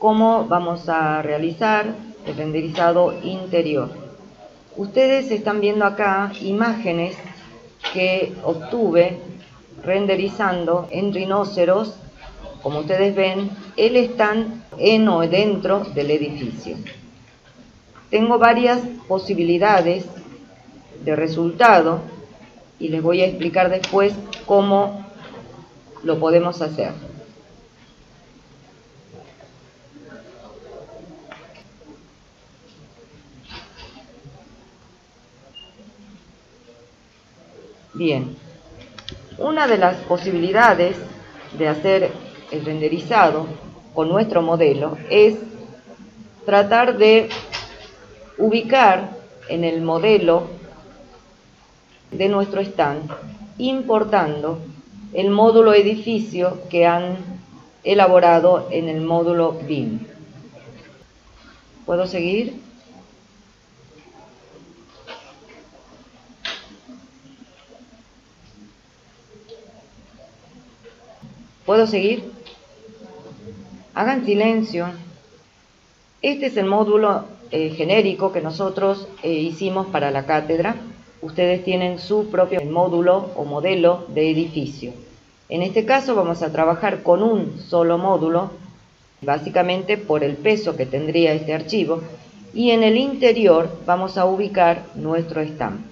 cómo vamos a realizar el renderizado interior. Ustedes están viendo acá imágenes que obtuve renderizando en Rhinoceros, como ustedes ven, el stand en o dentro del edificio. Tengo varias posibilidades de resultado y les voy a explicar después cómo lo podemos hacer. Bien, una de las posibilidades de hacer el renderizado con nuestro modelo es tratar de ubicar en el modelo de nuestro stand, importando el módulo edificio que han elaborado en el módulo BIM. ¿Puedo seguir? ¿Puedo seguir? Hagan silencio. Este es el módulo genérico que nosotros hicimos para la cátedra. Ustedes tienen su propio módulo o modelo de edificio. En este caso vamos a trabajar con un solo módulo, básicamente por el peso que tendría este archivo, y en el interior vamos a ubicar nuestro stand.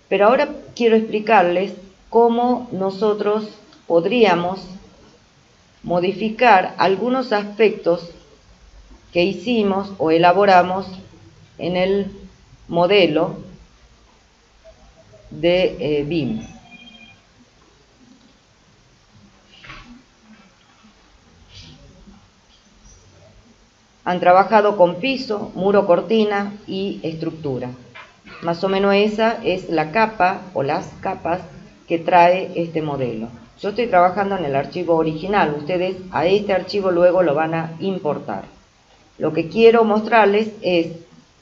Pero ahora quiero explicarles cómo nosotros podríamos modificar algunos aspectos que hicimos o elaboramos en el modelo de BIM. Han trabajado con piso, muro, cortina y estructura. Más o menos esa es la capa o las capas que trae este modelo. Yo estoy trabajando en el archivo original, ustedes a este archivo luego lo van a importar. Lo que quiero mostrarles es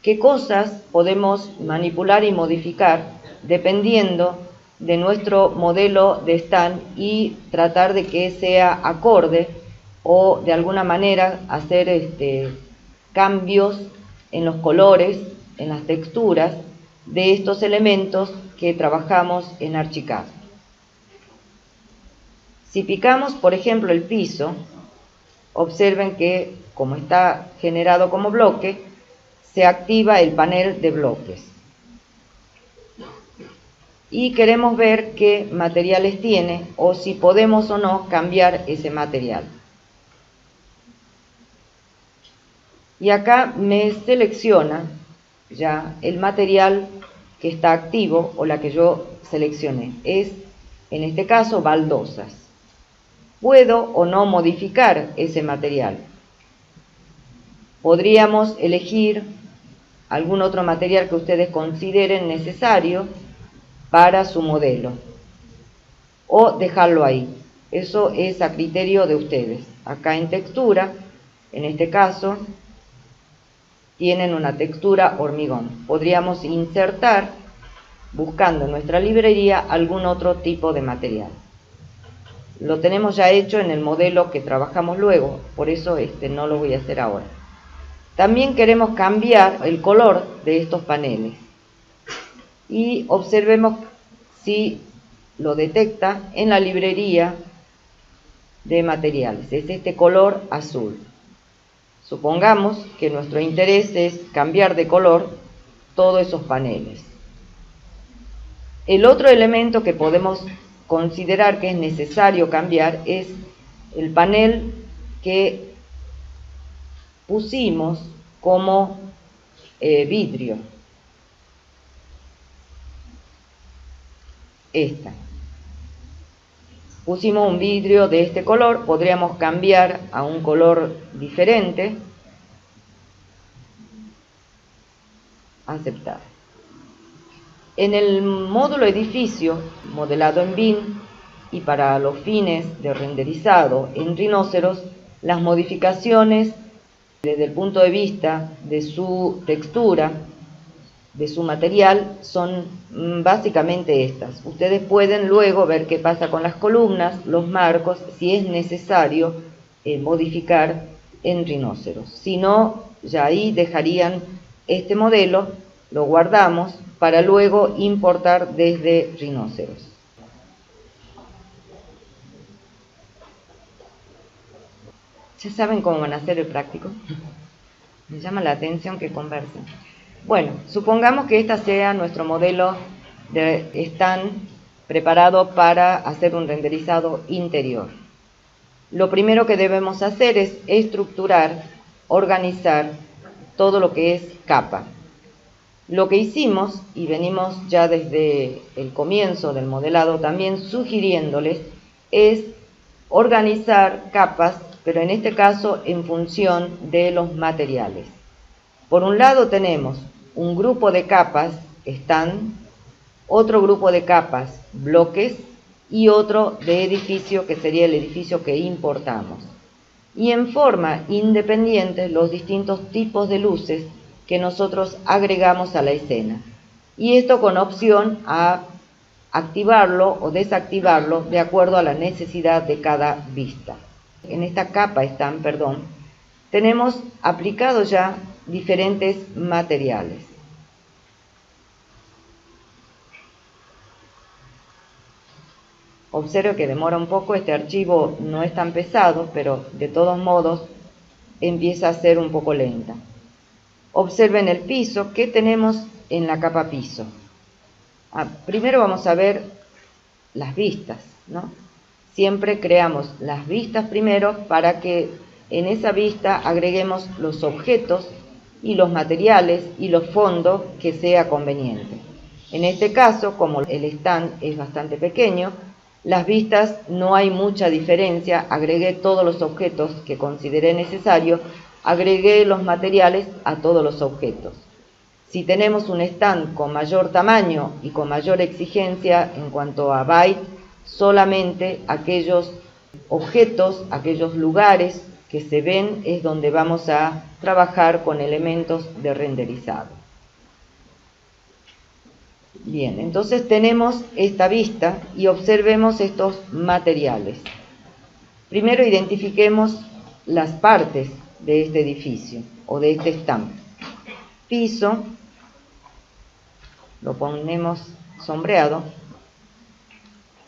qué cosas podemos manipular y modificar dependiendo de nuestro modelo de stand y tratar de que sea acorde o de alguna manera hacer cambios en los colores, en las texturas de estos elementos que trabajamos en Archicad. Si picamos, por ejemplo, el piso, observen que, como está generado como bloque, se activa el panel de bloques. Y queremos ver qué materiales tiene o si podemos o no cambiar ese material. Y acá me selecciona ya el material que está activo o la que yo seleccioné. Es, en este caso, baldosas. Puedo o no modificar ese material. Podríamos elegir algún otro material que ustedes consideren necesario para su modelo o dejarlo ahí. Eso es a criterio de ustedes. Acá en textura, en este caso, tienen una textura hormigón. Podríamos insertar, buscando en nuestra librería, algún otro tipo de material. Lo tenemos ya hecho en el modelo que trabajamos luego, por eso no lo voy a hacer ahora. También queremos cambiar el color de estos paneles. Y observemos si lo detecta en la librería de materiales. Es este color azul. Supongamos que nuestro interés es cambiar de color todos esos paneles. El otro elemento que podemos considerar que es necesario cambiar es el panel que pusimos como vidrio. Pusimos un vidrio de este color, podríamos cambiar a un color diferente. Aceptar. En el módulo edificio, modelado en BIM, y para los fines de renderizado en Rhinoceros, las modificaciones desde el punto de vista de su textura, de su material, son básicamente estas. Ustedes pueden luego ver qué pasa con las columnas, los marcos, si es necesario modificar en rinoceros. Si no, ya ahí dejarían este modelo, lo guardamos para luego importar desde rinoceros. ¿Ya saben cómo van a hacer el práctico? Me llama la atención que conversen. Bueno, supongamos que este sea nuestro modelo de stand preparado para hacer un renderizado interior. Lo primero que debemos hacer es estructurar, organizar todo lo que es capa. Lo que hicimos, y venimos ya desde el comienzo del modelado también sugiriéndoles, es organizar capas, pero en este caso en función de los materiales. Por un lado tenemos un grupo de capas, stand, otro grupo de capas, bloques, y otro de edificio, que sería el edificio que importamos. Y en forma independiente los distintos tipos de luces que nosotros agregamos a la escena. Y esto con opción a activarlo o desactivarlo de acuerdo a la necesidad de cada vista. En esta capa tenemos aplicados ya diferentes materiales. Observe que demora un poco, este archivo no es tan pesado, pero de todos modos empieza a ser un poco lenta. Observen el piso. ¿Qué tenemos en la capa piso? Primero vamos a ver las vistas, ¿no? Siempre creamos las vistas primero para que en esa vista agreguemos los objetos y los materiales y los fondos que sea conveniente. En este caso, como el stand es bastante pequeño, las vistas no hay mucha diferencia, agregué todos los objetos que consideré necesario, agregué los materiales a todos los objetos. Si tenemos un stand con mayor tamaño y con mayor exigencia en cuanto a byte, solamente aquellos objetos, aquellos lugares que se ven es donde vamos a trabajar con elementos de renderizado. Bien, entonces tenemos esta vista y observemos estos materiales. Primero identifiquemos las partes de este edificio o de este stand. Piso, lo ponemos sombreado.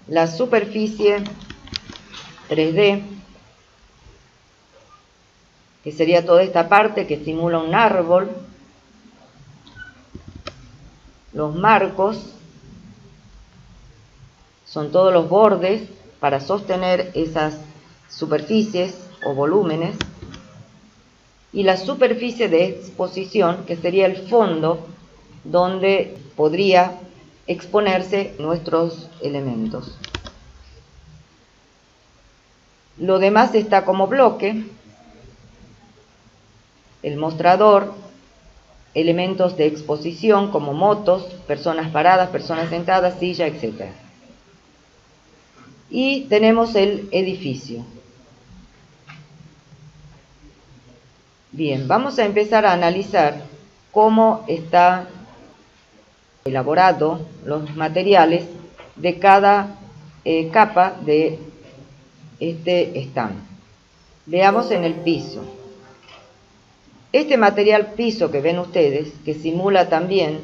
La superficie 3D, que sería toda esta parte que simula un árbol. Los marcos son todos los bordes para sostener esas superficies o volúmenes. Y la superficie de exposición, que sería el fondo donde podría exponerse nuestros elementos. Lo demás está como bloque: el mostrador, elementos de exposición como motos, personas paradas, personas sentadas, silla, etc. Y tenemos el edificio. Bien, vamos a empezar a analizar cómo está elaborado los materiales de cada capa de este stand. Veamos en el piso. Este material piso que ven ustedes, que simula también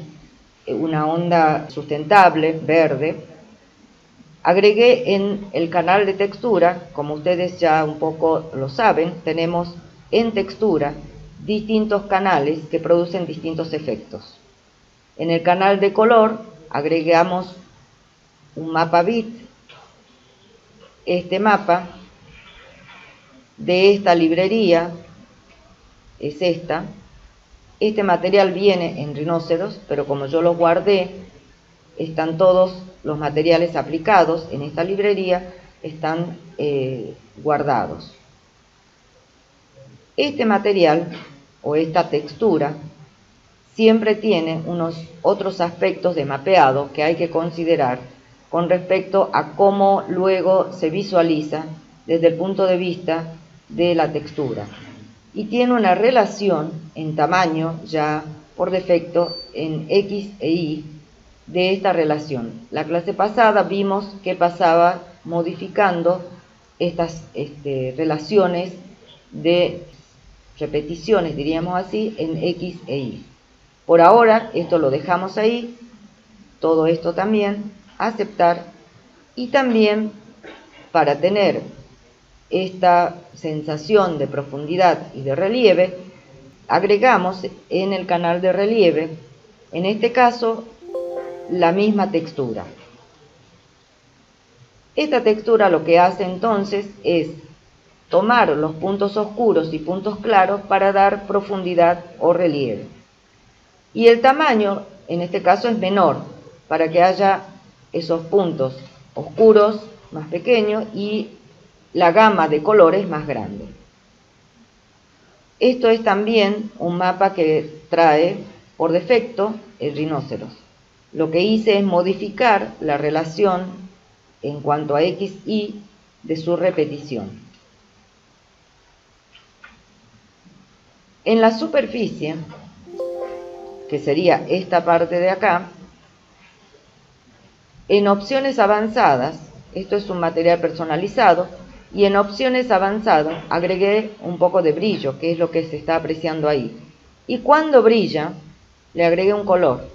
una onda sustentable, verde, agregué en el canal de textura. Como ustedes ya un poco lo saben, tenemos en textura distintos canales que producen distintos efectos. En el canal de color agregamos un mapa bit. Este mapa de esta librería es esta. Este material viene en rinoceros, pero como yo los guardé, están todos los materiales aplicados en esta librería, están guardados. Este material o esta textura siempre tiene unos otros aspectos de mapeado que hay que considerar con respecto a cómo luego se visualiza desde el punto de vista de la textura. Y tiene una relación en tamaño ya por defecto en X e Y de esta relación. La clase pasada vimos qué pasaba modificando estas relaciones de repeticiones, diríamos así, en X e Y. Por ahora esto lo dejamos ahí, todo esto también, aceptar, y también para tener esta sensación de profundidad y de relieve, agregamos en el canal de relieve, en este caso, la misma textura. Esta textura lo que hace entonces es tomar los puntos oscuros y puntos claros para dar profundidad o relieve. Y el tamaño, en este caso, es menor, para que haya esos puntos oscuros más pequeños y la gama de colores más grande. Esto es también un mapa que trae por defecto el rinoceros. Lo que hice es modificar la relación en cuanto a X, Y de su repetición. En la superficie, que sería esta parte de acá, en opciones avanzadas, esto es un material personalizado, y en opciones avanzadas agregué un poco de brillo, que es lo que se está apreciando ahí. Y cuando brilla, le agregué un color,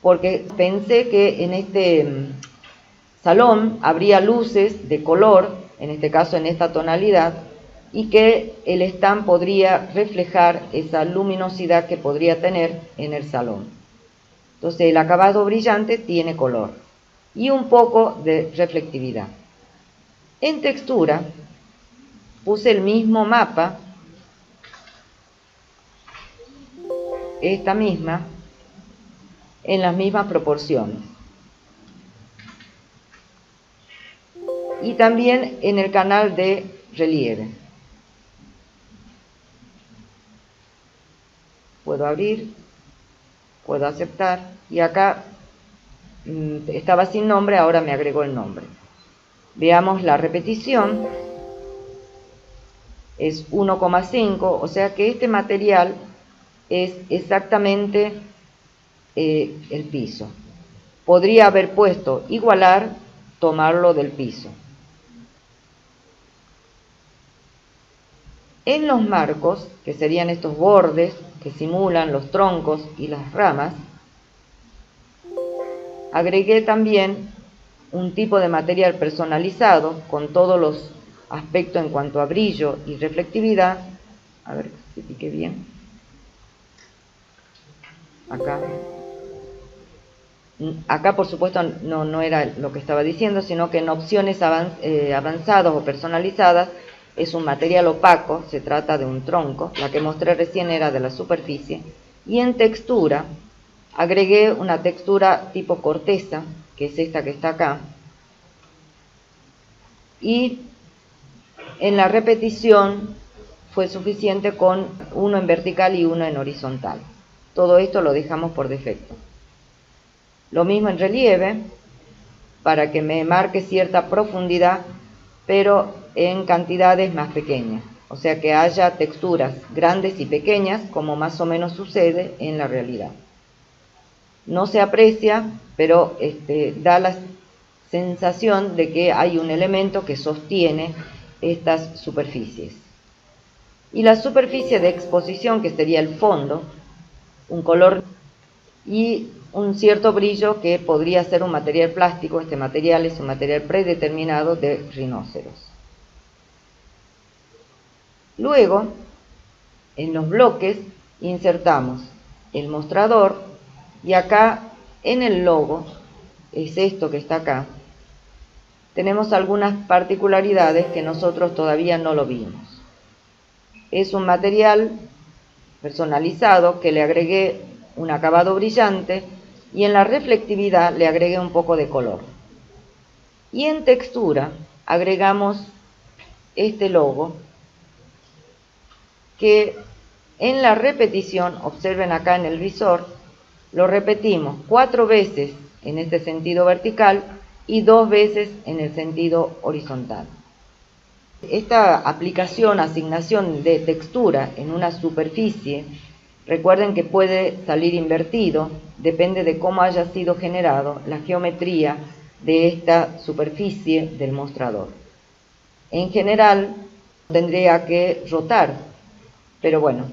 porque pensé que en este salón habría luces de color, en este caso en esta tonalidad, y que el stand podría reflejar esa luminosidad que podría tener en el salón. Entonces el acabado brillante tiene color y un poco de reflectividad. En textura puse el mismo mapa, esta misma, en las mismas proporciones. Y también en el canal de relieve. Puedo abrir, puedo aceptar, y acá estaba sin nombre, ahora me agregó el nombre. Veamos la repetición, es 1,5, o sea que este material es exactamente el piso. Podría haber puesto igualar, tomarlo del piso. En los marcos, que serían estos bordes que simulan los troncos y las ramas, agregué también un tipo de material personalizado con todos los aspectos en cuanto a brillo y reflectividad. A ver si pique bien. Acá por supuesto no era lo que estaba diciendo, sino que en opciones avanzadas o personalizadas es un material opaco, se trata de un tronco, la que mostré recién era de la superficie, y en textura agregué una textura tipo corteza, que es esta que está acá, y en la repetición fue suficiente con uno en vertical y uno en horizontal. Todo esto lo dejamos por defecto. Lo mismo en relieve, para que me marque cierta profundidad, pero en cantidades más pequeñas. O sea que haya texturas grandes y pequeñas, como más o menos sucede en la realidad. No se aprecia, pero da la sensación de que hay un elemento que sostiene estas superficies. Y la superficie de exposición, que sería el fondo, un color y un cierto brillo que podría ser un material plástico. Este material es un material predeterminado de rinoceros. Luego, en los bloques insertamos el mostrador, y acá en el logo, es esto que está acá, tenemos algunas particularidades que nosotros todavía no lo vimos. Es un material personalizado que le agregué un acabado brillante, y en la reflectividad le agregué un poco de color. Y en textura agregamos este logo, que en la repetición, observen acá en el visor, lo repetimos 4 veces en este sentido vertical y 2 veces en el sentido horizontal. Esta aplicación, asignación de textura en una superficie, recuerden que puede salir invertido, depende de cómo haya sido generado la geometría de esta superficie del mostrador. En general, tendría que rotar pero bueno,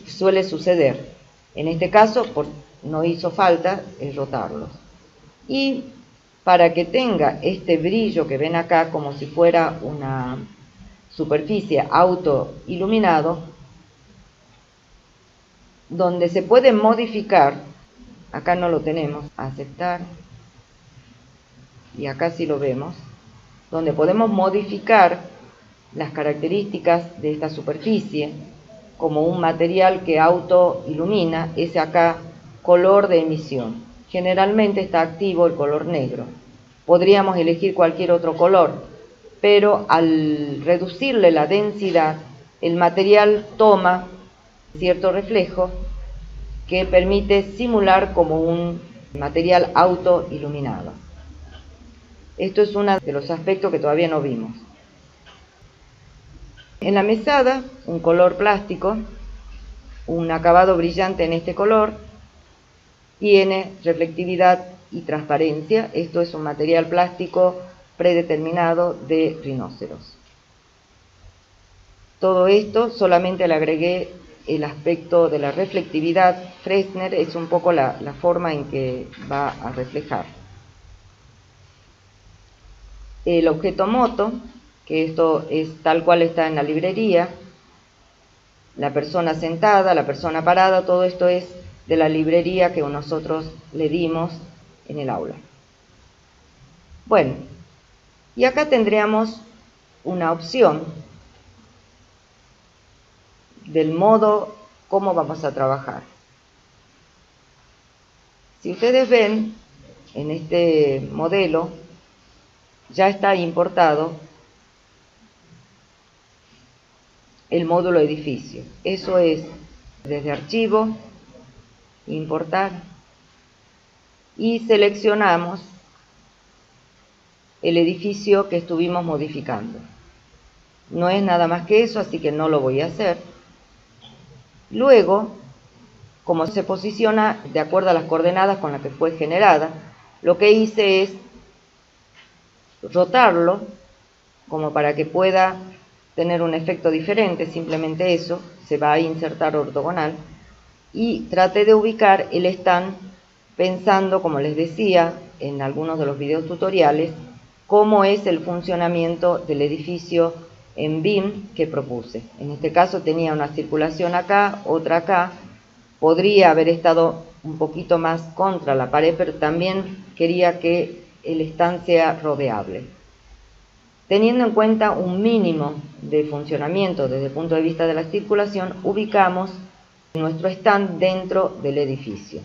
suele suceder. En este caso no hizo falta rotarlos. Y para que tenga este brillo que ven acá, como si fuera una superficie autoiluminado, donde se puede modificar, acá no lo tenemos, aceptar, y acá sí lo vemos, donde podemos modificar las características de esta superficie como un material que autoilumina, es acá color de emisión. Generalmente está activo el color negro. Podríamos elegir cualquier otro color, pero al reducirle la densidad, el material toma cierto reflejo que permite simular como un material autoiluminado. Esto es uno de los aspectos que todavía no vimos. En la mesada, un color plástico, un acabado brillante en este color, tiene reflectividad y transparencia. Esto es un material plástico predeterminado de rinoceros. Todo esto solamente le agregué el aspecto de la reflectividad. Fresnel es un poco la forma en que va a reflejar. El objeto moto, que esto es tal cual está en la librería, la persona sentada, la persona parada, todo esto es de la librería que nosotros le dimos en el aula. Bueno, y acá tendríamos una opción del modo cómo vamos a trabajar. Si ustedes ven, en este modelo ya está importado el módulo edificio. Eso es desde archivo, importar, y seleccionamos el edificio que estuvimos modificando. No es nada más que eso, así que no lo voy a hacer. Luego, como se posiciona de acuerdo a las coordenadas con las que fue generada, lo que hice es rotarlo como para que pueda tener un efecto diferente. Simplemente eso, se va a insertar ortogonal, y traté de ubicar el stand pensando, como les decía en algunos de los videos tutoriales, cómo es el funcionamiento del edificio en BIM que propuse. En este caso tenía una circulación acá, otra acá. Podría haber estado un poquito más contra la pared, pero también quería que el stand sea rodeable. Teniendo en cuenta un mínimo de funcionamiento desde el punto de vista de la circulación, ubicamos nuestro stand dentro del edificio.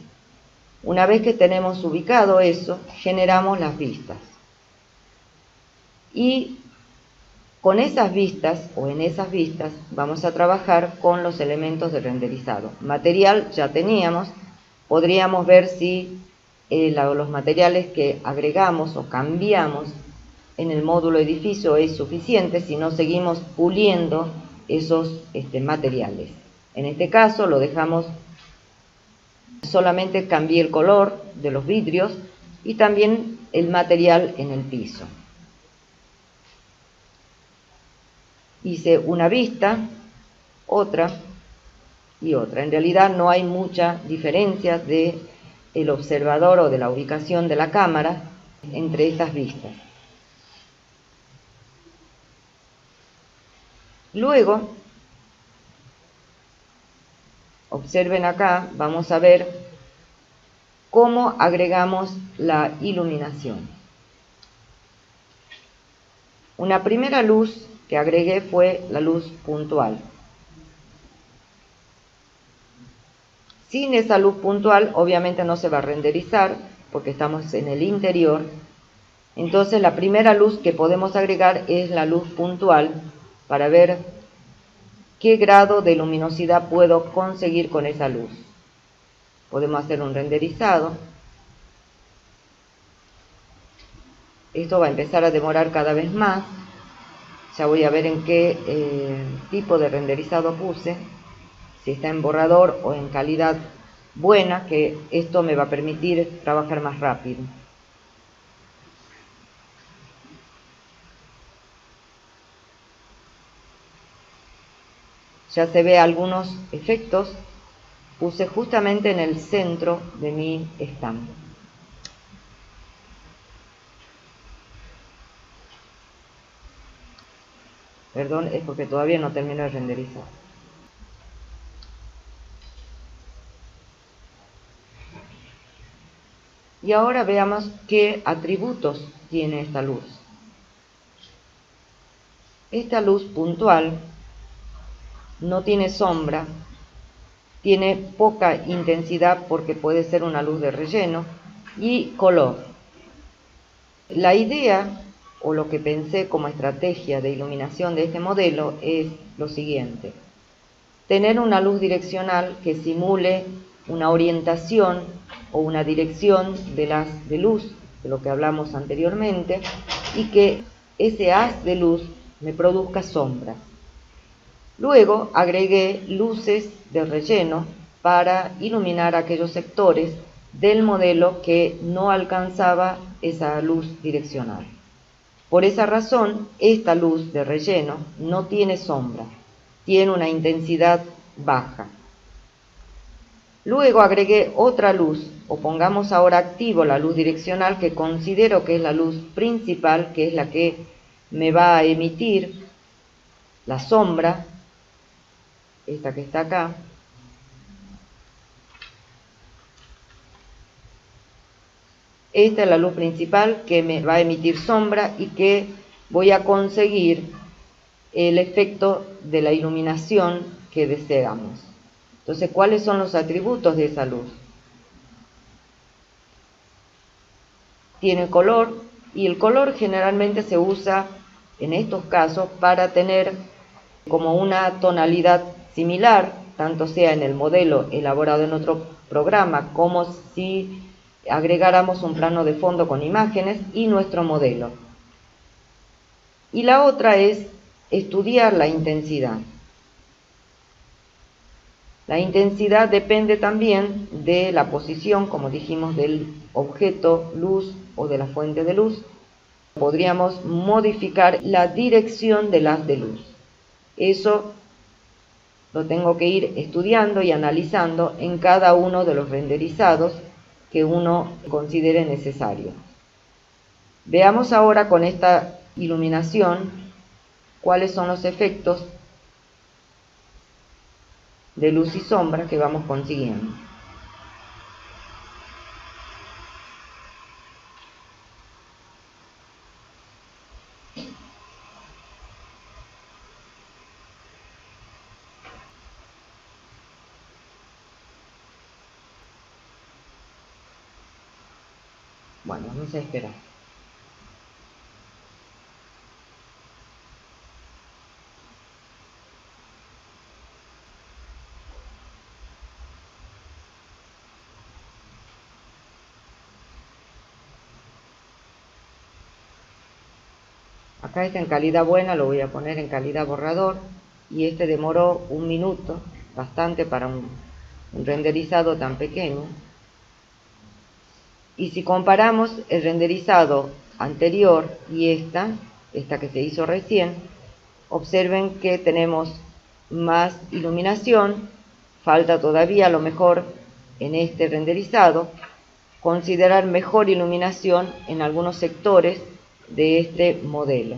Una vez que tenemos ubicado eso, generamos las vistas. Y con esas vistas, o en esas vistas, vamos a trabajar con los elementos de renderizado. Material ya teníamos, podríamos ver si los materiales que agregamos o cambiamos en el módulo edificio es suficiente, si no seguimos puliendo esos materiales. En este caso lo dejamos, solamente cambié el color de los vidrios y también el material en el piso. Hice una vista, otra y otra. En realidad no hay mucha diferencia del observador o de la ubicación de la cámara entre estas vistas. Luego, observen acá, vamos a ver cómo agregamos la iluminación. Una primera luz que agregué fue la luz puntual. Sin esa luz puntual, obviamente no se va a renderizar porque estamos en el interior. Entonces la primera luz que podemos agregar es la luz puntual para ver qué grado de luminosidad puedo conseguir con esa luz. Podemos hacer un renderizado. Esto va a empezar a demorar cada vez más. Ya voy a ver en qué tipo de renderizado puse, si está en borrador o en calidad buena, que esto me va a permitir trabajar más rápido. Ya se ve algunos efectos. Puse justamente en el centro de mi stand. Perdón, es porque todavía no termino de renderizar. Y ahora veamos qué atributos tiene esta luz. Esta luz puntual no tiene sombra, tiene poca intensidad porque puede ser una luz de relleno y color. La idea o lo que pensé como estrategia de iluminación de este modelo es lo siguiente: tener una luz direccional que simule una orientación o una dirección de las de luz, de lo que hablamos anteriormente, y que ese haz de luz me produzca sombras. Luego agregué luces de relleno para iluminar aquellos sectores del modelo que no alcanzaba esa luz direccional. Por esa razón, esta luz de relleno no tiene sombra, tiene una intensidad baja. Luego agregué otra luz, o pongamos ahora activo la luz direccional, que considero que es la luz principal, que es la que me va a emitir la sombra, esta que está acá. Esta es la luz principal que me va a emitir sombra y que voy a conseguir el efecto de la iluminación que deseamos. Entonces, ¿cuáles son los atributos de esa luz? Tiene color, y el color generalmente se usa en estos casos para tener como una tonalidad similar, tanto sea en el modelo elaborado en otro programa como si agregáramos un plano de fondo con imágenes y nuestro modelo. Y la otra es estudiar la intensidad. La intensidad depende también de la posición, como dijimos, del objeto luz o de la fuente de luz. Podríamos modificar la dirección del haz de luz. Eso lo tengo que ir estudiando y analizando en cada uno de los renderizados que uno considere necesario. Veamos ahora con esta iluminación cuáles son los efectos de luz y sombra que vamos consiguiendo. Bueno, vamos a esperar. Acá está en calidad buena, lo voy a poner en calidad borrador, y este demoró 1 minuto, bastante para un renderizado tan pequeño. Y si comparamos el renderizado anterior y esta que se hizo recién, observen que tenemos más iluminación. Falta todavía, a lo mejor en este renderizado, considerar mejor iluminación en algunos sectores de este modelo.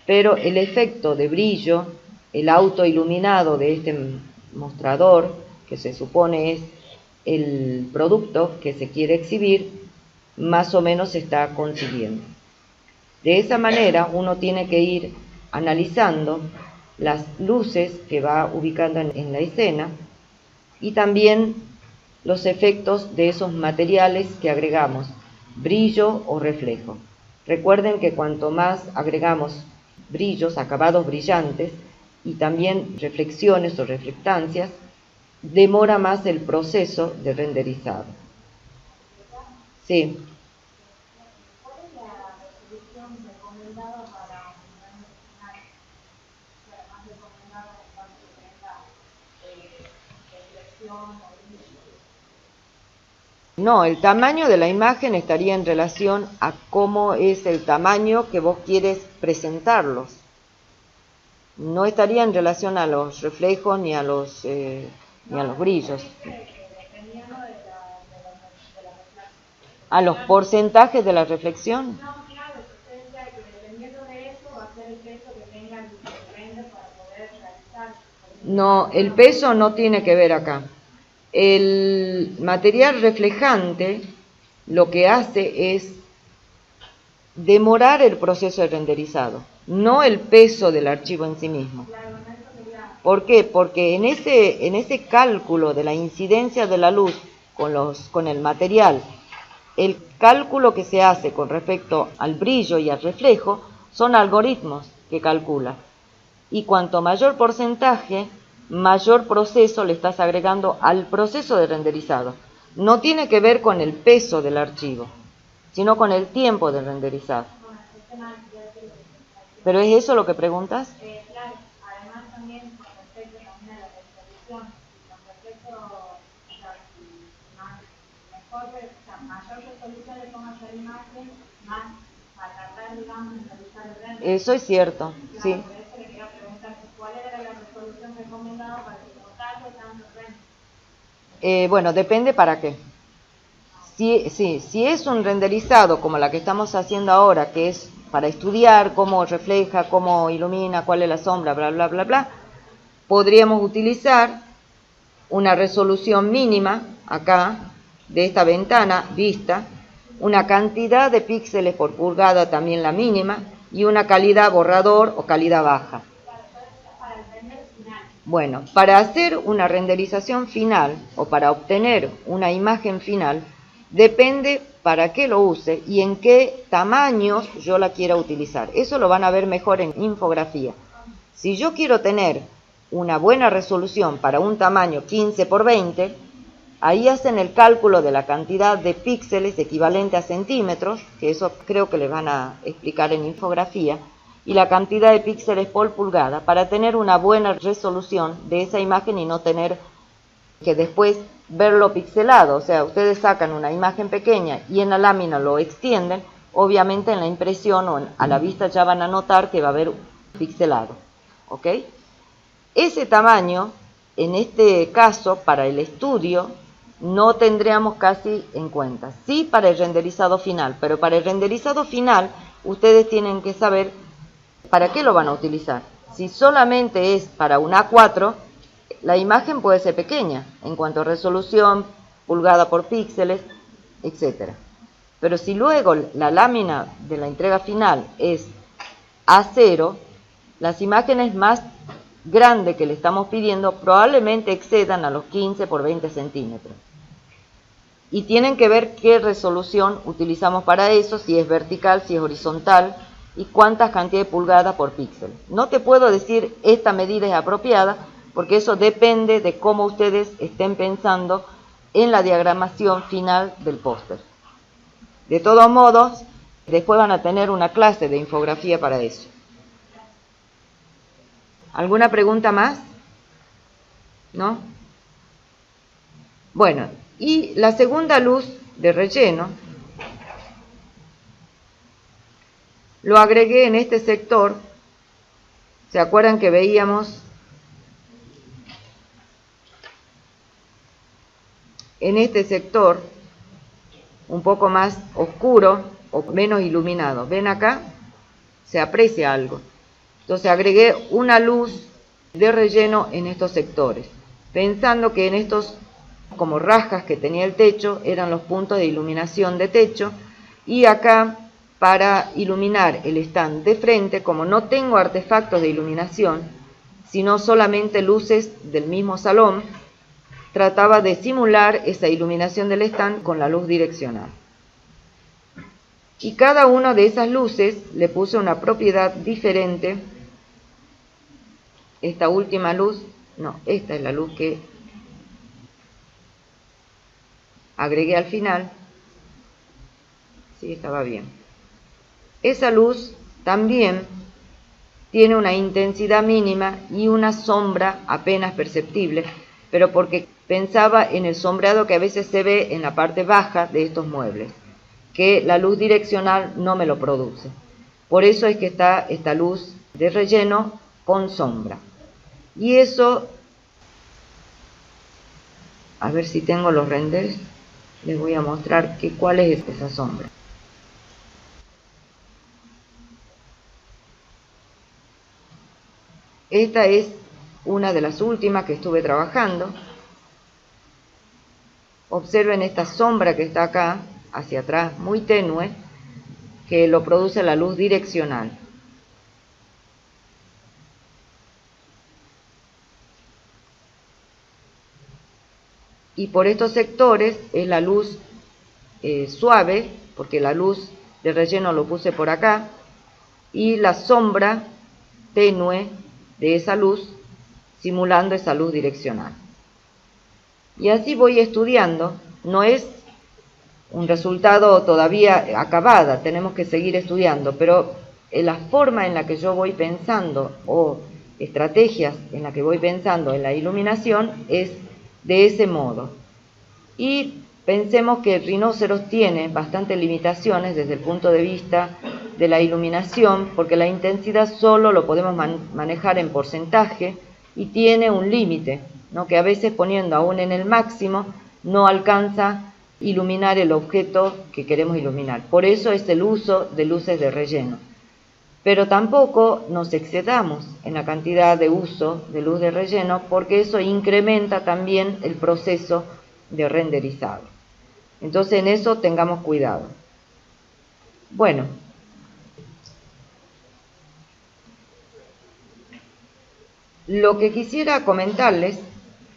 Pero el efecto de brillo, el autoiluminado de este mostrador, que se supone es el producto que se quiere exhibir, más o menos se está consiguiendo. De esa manera uno tiene que ir analizando las luces que va ubicando en la escena y también los efectos de esos materiales que agregamos, brillo o reflejo. Recuerden que cuanto más agregamos brillos, acabados brillantes y también reflexiones o reflectancias, demora más el proceso de renderizado. Sí. ¿Cuál es la resolución recomendada para un plano final? O sea, más recomendada en cuanto tenga reflexión o brillo. No, el tamaño de la imagen estaría en relación a cómo es el tamaño que vos quieres presentarlos. no estaría en relación a los reflejos ni a los brillos. Dependiendo de la reflexión. A los porcentajes de la reflexión. No, claro, usted decía que dependiendo de eso va a ser el peso que tenga el render para poder realizar. No, el peso no tiene que ver acá. El material reflejante lo que hace es demorar el proceso de renderizado, no el peso del archivo en sí mismo. ¿Por qué? Porque en ese cálculo de la incidencia de la luz con el material, el cálculo que se hace con respecto al brillo y al reflejo son algoritmos que calcula. Y cuanto mayor porcentaje, mayor proceso le estás agregando al proceso de renderizado. No tiene que ver con el peso del archivo, sino con el tiempo de renderizado. ¿Pero es eso lo que preguntas? Claro, además también con respecto también a la resolución, con respecto mayor resolución le pongas a la imagen, más a tratar, digamos, de realizar el render. Eso es cierto, claro, sí. Por eso le quería preguntar cuál era la resolución recomendada para soportarlo tanto render. Bueno, depende para qué. Si es un renderizado como la que estamos haciendo ahora, que es para estudiar cómo refleja, cómo ilumina, cuál es la sombra, bla, bla, bla, bla, podríamos utilizar una resolución mínima, acá, de esta ventana vista, una cantidad de píxeles por pulgada también la mínima, y una calidad borrador o calidad baja. Para el render final. Bueno, para hacer una renderización final o para obtener una imagen final, depende para qué lo use y en qué tamaños yo la quiera utilizar. Eso lo van a ver mejor en infografía. Si yo quiero tener una buena resolución para un tamaño 15 por 20, ahí hacen el cálculo de la cantidad de píxeles equivalente a centímetros, que eso creo que les van a explicar en infografía, y la cantidad de píxeles por pulgada para tener una buena resolución de esa imagen y no tener que después verlo pixelado. O sea, ustedes sacan una imagen pequeña y en la lámina lo extienden, obviamente en la impresión o a la vista ya van a notar que va a haber pixelado. ¿Ok? Ese tamaño, en este caso, para el estudio, no tendríamos casi en cuenta. Sí para el renderizado final, pero para el renderizado final ustedes tienen que saber para qué lo van a utilizar. Si solamente es para un A4, la imagen puede ser pequeña en cuanto a resolución, pulgada por píxeles, etc. Pero si luego la lámina de la entrega final es A0, las imágenes más grandes que le estamos pidiendo probablemente excedan a los 15 por 20 centímetros. Y tienen que ver qué resolución utilizamos para eso, si es vertical, si es horizontal, y cuántas cantidades de pulgadas por píxel. No te puedo decir esta medida es apropiada, porque eso depende de cómo ustedes estén pensando en la diagramación final del póster. De todos modos, después van a tener una clase de infografía para eso. ¿Alguna pregunta más? ¿No? Bueno, y la segunda luz de relleno lo agregué en este sector. ¿Se acuerdan que veíamos en este sector un poco más oscuro o menos iluminado? ¿Ven acá? Se aprecia algo. Entonces agregué una luz de relleno en estos sectores, pensando que en estos como rajas que tenía el techo eran los puntos de iluminación de techo, y acá para iluminar el stand de frente, como no tengo artefactos de iluminación, sino solamente luces del mismo salón, trataba de simular esa iluminación del stand con la luz direccional. Y cada una de esas luces le puse una propiedad diferente. Esta última luz, no, esta es la luz que agregué al final. Sí, estaba bien. Esa luz también tiene una intensidad mínima y una sombra apenas perceptible, pero porque pensaba en el sombreado que a veces se ve en la parte baja de estos muebles, que la luz direccional no me lo produce. Por eso es que está esta luz de relleno con sombra. Y eso, a ver si tengo los renders, les voy a mostrar cuál es esa sombra. Esta es una de las últimas que estuve trabajando. Observen esta sombra que está acá, hacia atrás, muy tenue, que lo produce la luz direccional. Y por estos sectores es la luz suave, porque la luz de relleno lo puse por acá, y la sombra tenue de esa luz simulando esa luz direccional. Y así voy estudiando. No es un resultado todavía acabada, tenemos que seguir estudiando, pero la forma en la que yo voy pensando o estrategias en la que voy pensando en la iluminación es de ese modo. Y pensemos que el rinoceros tiene bastantes limitaciones desde el punto de vista de la iluminación, porque la intensidad solo lo podemos manejar en porcentaje y tiene un límite, ¿no? Que a veces poniendo aún en el máximo no alcanza iluminar el objeto que queremos iluminar. Por eso es el uso de luces de relleno. Pero tampoco nos excedamos en la cantidad de uso de luz de relleno, porque eso incrementa también el proceso de renderizado. Entonces en eso tengamos cuidado. Bueno, lo que quisiera comentarles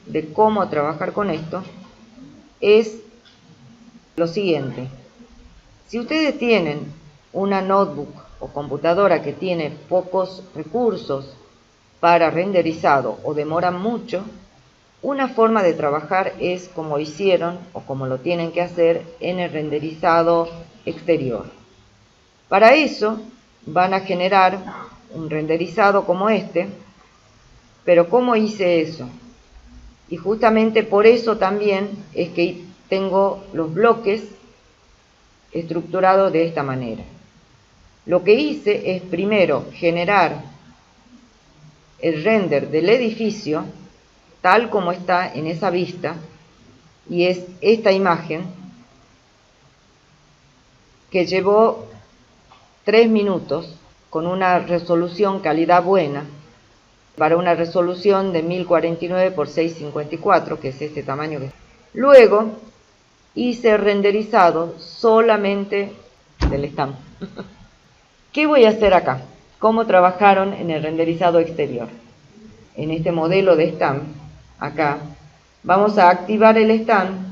de cómo trabajar con esto es lo siguiente. Si ustedes tienen una notebook o computadora que tiene pocos recursos para renderizado o demoran mucho, una forma de trabajar es como hicieron o como lo tienen que hacer en el renderizado exterior. Para eso van a generar un renderizado como este, pero ¿cómo hice eso? Y justamente por eso también es que tengo los bloques estructurados de esta manera. Lo que hice es primero generar el render del edificio tal como está en esa vista, y es esta imagen que llevó 3 minutos con una resolución calidad buena, para una resolución de 1049 por 654, que es este tamaño. Luego hice renderizado solamente del stand. ¿Qué voy a hacer acá? ¿Cómo trabajaron en el renderizado exterior? En este modelo de stand, acá, vamos a activar el stand,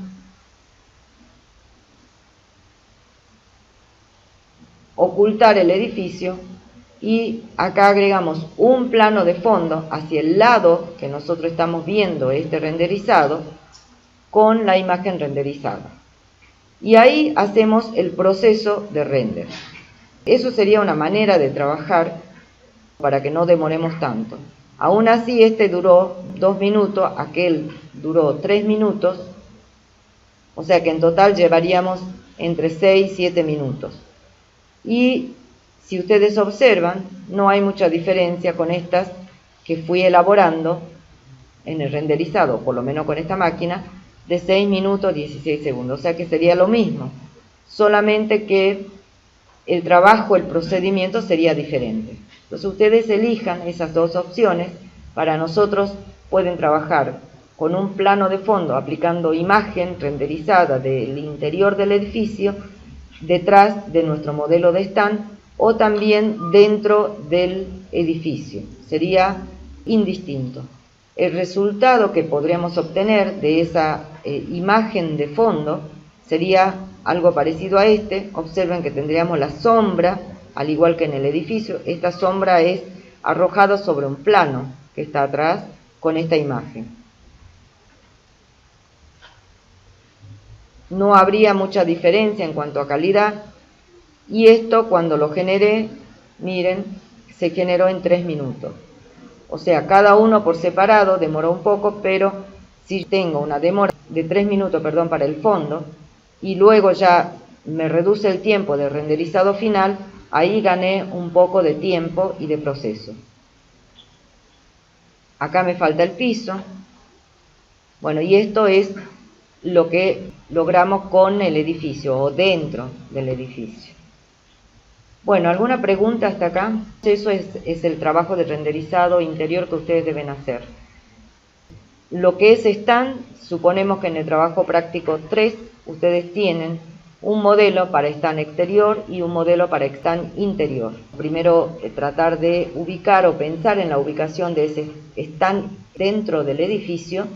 ocultar el edificio, y acá agregamos un plano de fondo hacia el lado que nosotros estamos viendo este renderizado con la imagen renderizada. Y ahí hacemos el proceso de render. Eso sería una manera de trabajar para que no demoremos tanto. Aún así, este duró 2 minutos, aquel duró 3 minutos, o sea que en total llevaríamos entre 6 y 7 minutos. Y si ustedes observan, no hay mucha diferencia con estas que fui elaborando en el renderizado, por lo menos con esta máquina, de 6 minutos 16 segundos, o sea que sería lo mismo, solamente que el trabajo, el procedimiento sería diferente. Entonces ustedes elijan esas dos opciones. Para nosotros pueden trabajar con un plano de fondo aplicando imagen renderizada del interior del edificio detrás de nuestro modelo de stand, o también dentro del edificio. Sería indistinto. El resultado que podríamos obtener de esa imagen de fondo sería algo parecido a este. Observen que tendríamos la sombra, al igual que en el edificio. Esta sombra es arrojada sobre un plano que está atrás con esta imagen. No habría mucha diferencia en cuanto a calidad, y esto cuando lo generé, miren, se generó en 3 minutos. O sea, cada uno por separado demoró un poco, pero si tengo una demora de 3 minutos, para el fondo, y luego ya me reduce el tiempo de renderizado final, ahí gané un poco de tiempo y de proceso. Acá me falta el piso. Bueno, y esto es lo que logramos con el edificio o dentro del edificio. Bueno, ¿alguna pregunta hasta acá? Eso es el trabajo de renderizado interior que ustedes deben hacer. Lo que es stand, suponemos que en el trabajo práctico 3 ustedes tienen un modelo para stand exterior y un modelo para stand interior. Primero tratar de ubicar o pensar en la ubicación de ese stand dentro del edificio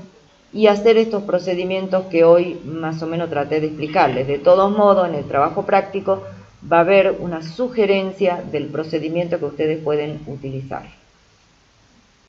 y hacer estos procedimientos que hoy más o menos traté de explicarles. De todos modos, en el trabajo práctico va a haber una sugerencia del procedimiento que ustedes pueden utilizar.